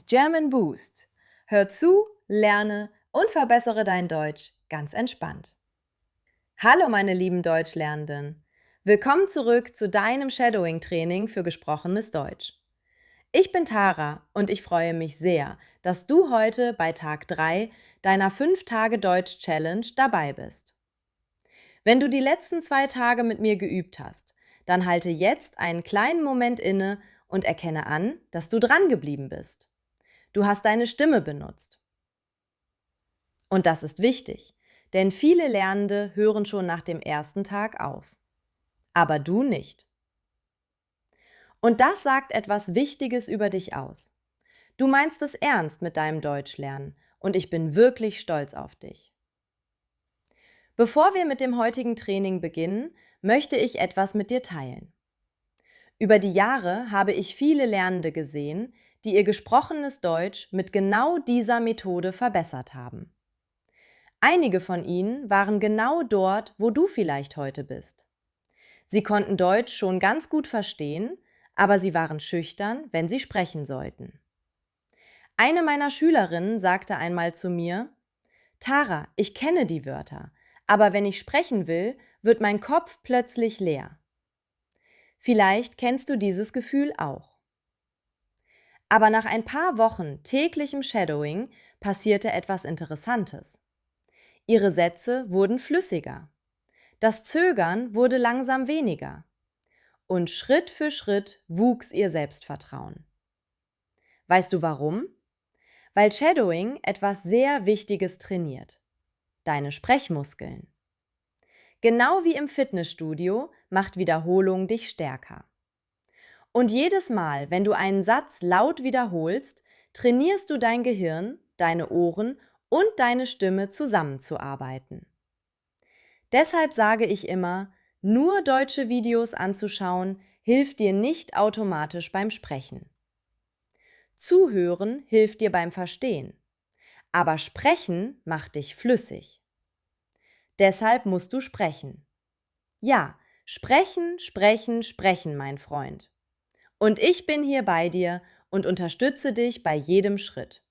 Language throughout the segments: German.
German Boost. Hör zu, lerne und verbessere dein Deutsch ganz entspannt. Hallo meine lieben Deutschlernenden. Willkommen zurück zu deinem Shadowing-Training für gesprochenes Deutsch. Ich bin Tara und ich freue mich sehr, dass du heute bei Tag 3 deiner 5-Tage-Deutsch-Challenge dabei bist. Wenn du die letzten 2 Tage mit mir geübt hast, dann halte jetzt einen kleinen Moment inne und erkenne an, dass du dran geblieben bist. Du hast deine Stimme benutzt. Und das ist wichtig, denn viele Lernende hören schon nach dem ersten Tag auf. Aber du nicht. Und das sagt etwas Wichtiges über dich aus. Du meinst es ernst mit deinem Deutschlernen und ich bin wirklich stolz auf dich. Bevor wir mit dem heutigen Training beginnen, möchte ich etwas mit dir teilen. Über die Jahre habe ich viele Lernende gesehen, die ihr gesprochenes Deutsch mit genau dieser Methode verbessert haben. Einige von ihnen waren genau dort, wo du vielleicht heute bist. Sie konnten Deutsch schon ganz gut verstehen, aber sie waren schüchtern, wenn sie sprechen sollten. Eine meiner Schülerinnen sagte einmal zu mir: Tara, ich kenne die Wörter, aber wenn ich sprechen will, wird mein Kopf plötzlich leer. Vielleicht kennst du dieses Gefühl auch. Aber nach ein paar Wochen täglichem Shadowing passierte etwas Interessantes. Ihre Sätze wurden flüssiger. Das Zögern wurde langsam weniger. Und Schritt für Schritt wuchs ihr Selbstvertrauen. Weißt du warum? Weil Shadowing etwas sehr Wichtiges trainiert: deine Sprechmuskeln. Genau wie im Fitnessstudio macht Wiederholung dich stärker. Und jedes Mal, wenn du einen Satz laut wiederholst, trainierst du dein Gehirn, deine Ohren und deine Stimme zusammenzuarbeiten. Deshalb sage ich immer, nur deutsche Videos anzuschauen, hilft dir nicht automatisch beim Sprechen. Zuhören hilft dir beim Verstehen, aber Sprechen macht dich flüssig. Deshalb musst du sprechen. Ja, sprechen, sprechen, sprechen, mein Freund. Und ich bin hier bei dir und unterstütze dich bei jedem Schritt.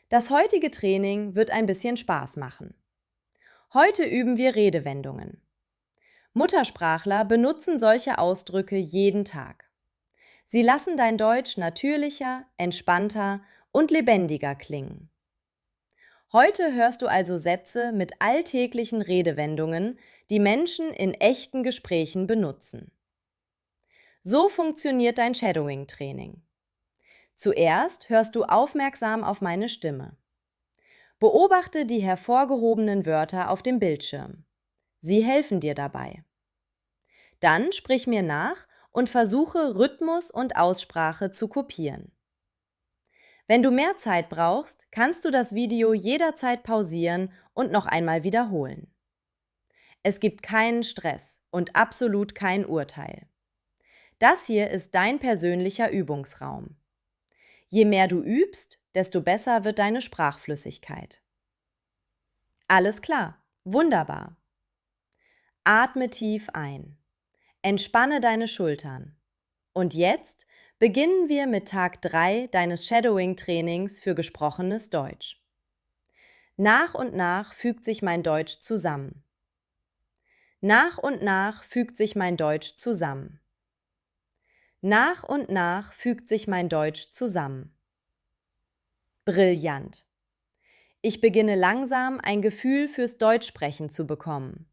Das heutige Training wird ein bisschen Spaß machen. Heute üben wir Redewendungen. Muttersprachler benutzen solche Ausdrücke jeden Tag. Sie lassen dein Deutsch natürlicher, entspannter und lebendiger klingen. Heute hörst du also Sätze mit alltäglichen Redewendungen, die Menschen in echten Gesprächen benutzen. So funktioniert dein Shadowing-Training. Zuerst hörst du aufmerksam auf meine Stimme. Beobachte die hervorgehobenen Wörter auf dem Bildschirm. Sie helfen dir dabei. Dann sprich mir nach und versuche, Rhythmus und Aussprache zu kopieren. Wenn du mehr Zeit brauchst, kannst du das Video jederzeit pausieren und noch einmal wiederholen. Es gibt keinen Stress und absolut kein Urteil. Das hier ist dein persönlicher Übungsraum. Je mehr du übst, desto besser wird deine Sprachflüssigkeit. Alles klar, wunderbar. Atme tief ein. Entspanne deine Schultern. Und jetzt beginnen wir mit Tag 3 deines Shadowing-Trainings für gesprochenes Deutsch. Nach und nach fügt sich mein Deutsch zusammen. Nach und nach fügt sich mein Deutsch zusammen. Nach und nach fügt sich mein Deutsch zusammen. Brillant. Ich beginne langsam ein Gefühl fürs Deutschsprechen zu bekommen.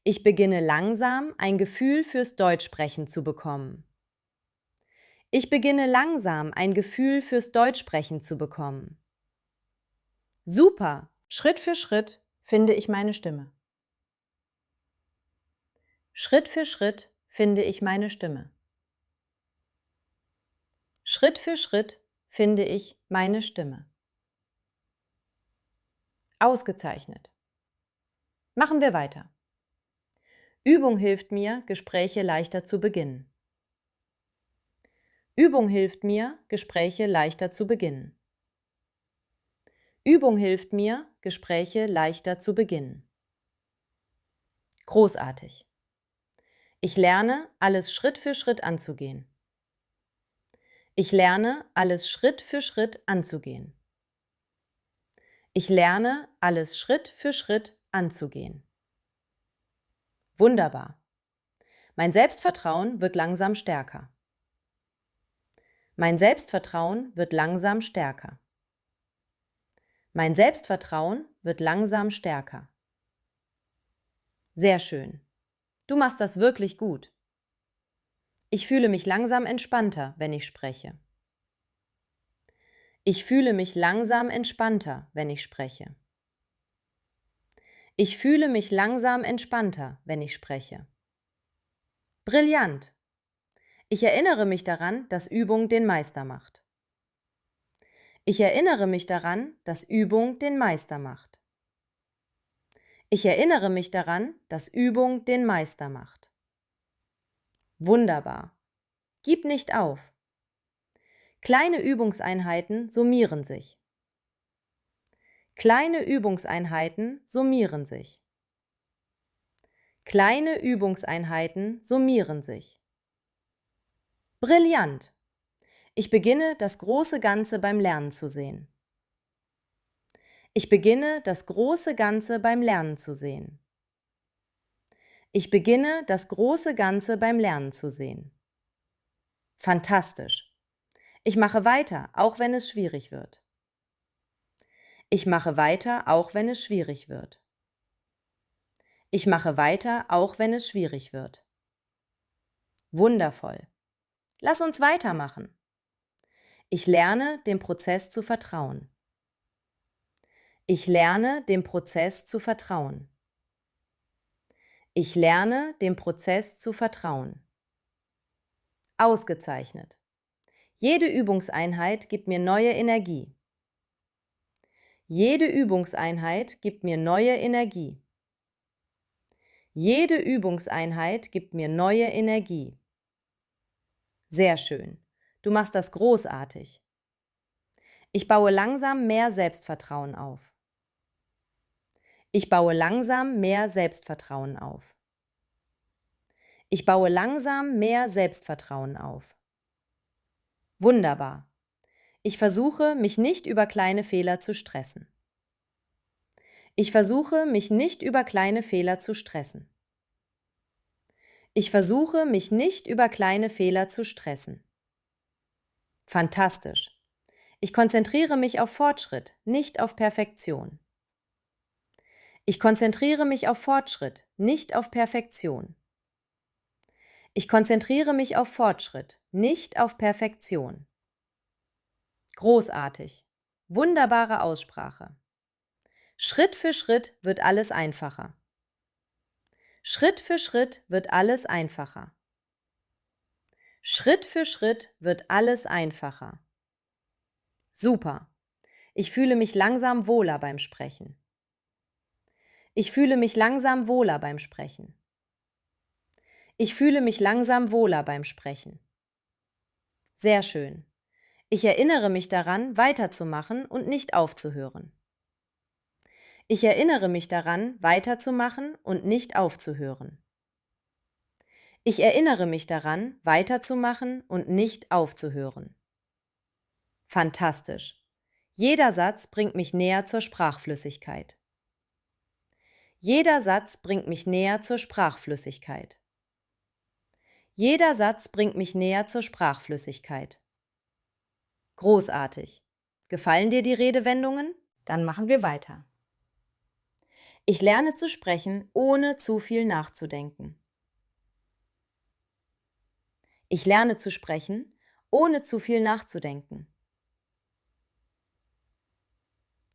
Ich beginne langsam ein Gefühl fürs Deutschsprechen zu bekommen. Ich beginne langsam ein Gefühl fürs Deutschsprechen zu bekommen. Super! Schritt für Schritt finde ich meine Stimme. Schritt für Schritt finde ich meine Stimme. Schritt für Schritt finde ich meine Stimme. Ausgezeichnet. Machen wir weiter. Übung hilft mir, Gespräche leichter zu beginnen. Übung hilft mir, Gespräche leichter zu beginnen. Übung hilft mir, Gespräche leichter zu beginnen. Großartig. Ich lerne, alles Schritt für Schritt anzugehen. Ich lerne, alles Schritt für Schritt anzugehen. Ich lerne, alles Schritt für Schritt anzugehen. Wunderbar. Mein Selbstvertrauen wird langsam stärker. Mein Selbstvertrauen wird langsam stärker. Mein Selbstvertrauen wird langsam stärker. Sehr schön. Du machst das wirklich gut. Ich fühle mich langsam entspannter, wenn ich spreche. Ich fühle mich langsam entspannter, wenn ich spreche. Ich fühle mich langsam entspannter, wenn ich spreche. Brillant! Ich erinnere mich daran, dass Übung den Meister macht. Ich erinnere mich daran, dass Übung den Meister macht. Ich erinnere mich daran, dass Übung den Meister macht. Wunderbar! Gib nicht auf. Kleine Übungseinheiten summieren sich. Kleine Übungseinheiten summieren sich. Kleine Übungseinheiten summieren sich. Brillant! Ich beginne, das große Ganze beim Lernen zu sehen. Ich beginne, das große Ganze beim Lernen zu sehen. Ich beginne, das große Ganze beim Lernen zu sehen. Fantastisch! Ich mache weiter, auch wenn es schwierig wird. Ich mache weiter, auch wenn es schwierig wird. Ich mache weiter, auch wenn es schwierig wird. Wundervoll! Lass uns weitermachen. Ich lerne, dem Prozess zu vertrauen. Ich lerne, dem Prozess zu vertrauen. Ich lerne, dem Prozess zu vertrauen. Ausgezeichnet! Jede Übungseinheit gibt mir neue Energie. Jede Übungseinheit gibt mir neue Energie. Jede Übungseinheit gibt mir neue Energie. Sehr schön. Du machst das großartig. Ich baue langsam mehr Selbstvertrauen auf. Ich baue langsam mehr Selbstvertrauen auf. Ich baue langsam mehr Selbstvertrauen auf. Wunderbar. Ich versuche, mich nicht über kleine Fehler zu stressen. Ich versuche, mich nicht über kleine Fehler zu stressen. Ich versuche, mich nicht über kleine Fehler zu stressen. Fantastisch. Ich konzentriere mich auf Fortschritt, nicht auf Perfektion. Ich konzentriere mich auf Fortschritt, nicht auf Perfektion. Ich konzentriere mich auf Fortschritt, nicht auf Perfektion. Großartig. Wunderbare Aussprache. Schritt für Schritt wird alles einfacher. Schritt für Schritt wird alles einfacher. Schritt für Schritt wird alles einfacher. Super. Ich fühle mich langsam wohler beim Sprechen. Ich fühle mich langsam wohler beim Sprechen. Ich fühle mich langsam wohler beim Sprechen. Sehr schön. Ich erinnere mich daran, weiterzumachen und nicht aufzuhören. Ich erinnere mich daran, weiterzumachen und nicht aufzuhören. Ich erinnere mich daran, weiterzumachen und nicht aufzuhören. Fantastisch. Jeder Satz bringt mich näher zur Sprachflüssigkeit. Jeder Satz bringt mich näher zur Sprachflüssigkeit. Jeder Satz bringt mich näher zur Sprachflüssigkeit. Großartig. Gefallen dir die Redewendungen? Dann machen wir weiter. Ich lerne zu sprechen, ohne zu viel nachzudenken. Ich lerne zu sprechen, ohne zu viel nachzudenken.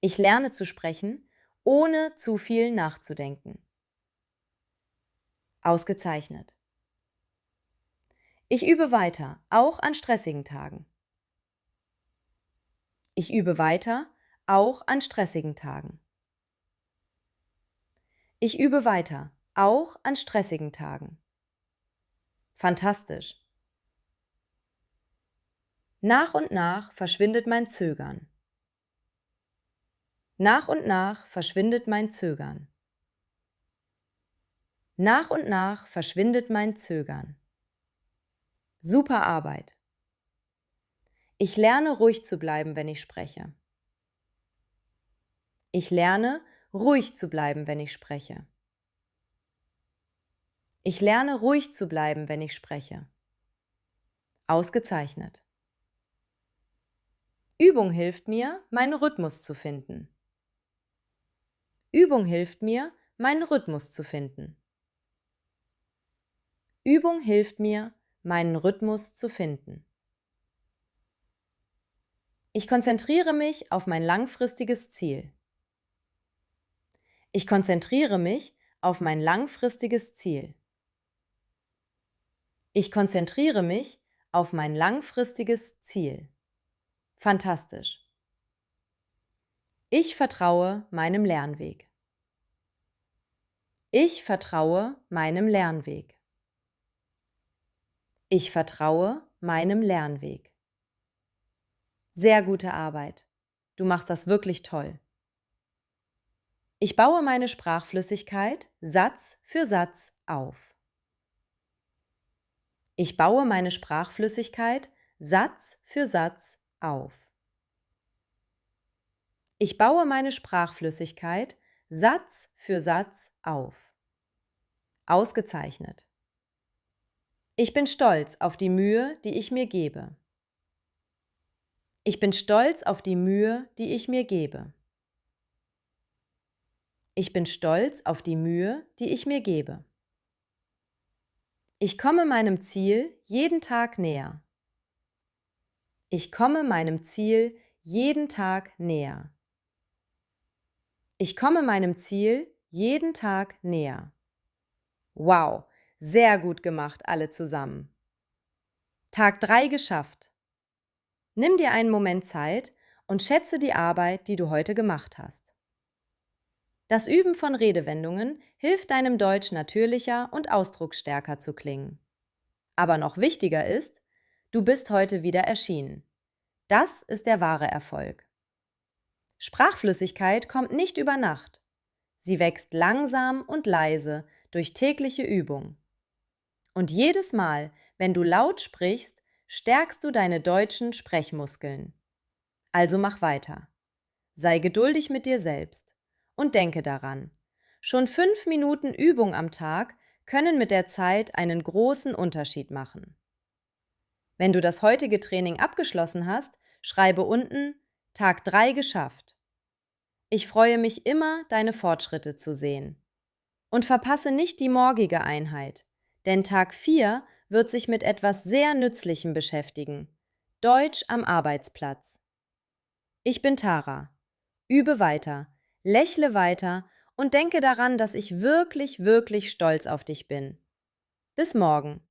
Ich lerne zu sprechen, ohne zu viel nachzudenken. Ausgezeichnet. Ich übe weiter, auch an stressigen Tagen. Ich übe weiter, auch an stressigen Tagen. Ich übe weiter, auch an stressigen Tagen. Fantastisch. Nach und nach verschwindet mein Zögern. Nach und nach verschwindet mein Zögern. Nach und nach verschwindet mein Zögern. Super Arbeit. Ich lerne ruhig zu bleiben, wenn ich spreche. Ich lerne ruhig zu bleiben, wenn ich spreche. Ich lerne ruhig zu bleiben, wenn ich spreche. Ausgezeichnet. Übung hilft mir, meinen Rhythmus zu finden. Übung hilft mir, meinen Rhythmus zu finden. Übung hilft mir, meinen Rhythmus zu finden. Ich konzentriere mich auf mein langfristiges Ziel. Ich konzentriere mich auf mein langfristiges Ziel. Ich konzentriere mich auf mein langfristiges Ziel. Fantastisch. Ich vertraue meinem Lernweg. Ich vertraue meinem Lernweg. Ich vertraue meinem Lernweg. Sehr gute Arbeit. Du machst das wirklich toll. Ich baue meine Sprachflüssigkeit Satz für Satz auf. Ich baue meine Sprachflüssigkeit Satz für Satz auf. Ich baue meine Sprachflüssigkeit Satz für Satz auf. Ausgezeichnet. Ich bin stolz auf die Mühe, die ich mir gebe. Ich bin stolz auf die Mühe, die ich mir gebe. Ich bin stolz auf die Mühe, die ich mir gebe. Ich komme meinem Ziel jeden Tag näher. Ich komme meinem Ziel jeden Tag näher. Ich komme meinem Ziel jeden Tag näher. Wow, sehr gut gemacht, alle zusammen. Tag 3 geschafft. Nimm dir einen Moment Zeit und schätze die Arbeit, die du heute gemacht hast. Das Üben von Redewendungen hilft deinem Deutsch natürlicher und ausdrucksstärker zu klingen. Aber noch wichtiger ist, du bist heute wieder erschienen. Das ist der wahre Erfolg. Sprachflüssigkeit kommt nicht über Nacht. Sie wächst langsam und leise durch tägliche Übung. Und jedes Mal, wenn du laut sprichst, stärkst du deine deutschen Sprechmuskeln. Also mach weiter. Sei geduldig mit dir selbst. Und denke daran, schon 5 Minuten Übung am Tag können mit der Zeit einen großen Unterschied machen. Wenn du das heutige Training abgeschlossen hast, schreibe unten Tag 3 geschafft. Ich freue mich immer, deine Fortschritte zu sehen. Und verpasse nicht die morgige Einheit, denn Tag 4 wird sich mit etwas sehr Nützlichem beschäftigen. Deutsch am Arbeitsplatz. Ich bin Tara. Übe weiter. Lächle weiter und denke daran, dass ich wirklich, wirklich stolz auf dich bin. Bis morgen.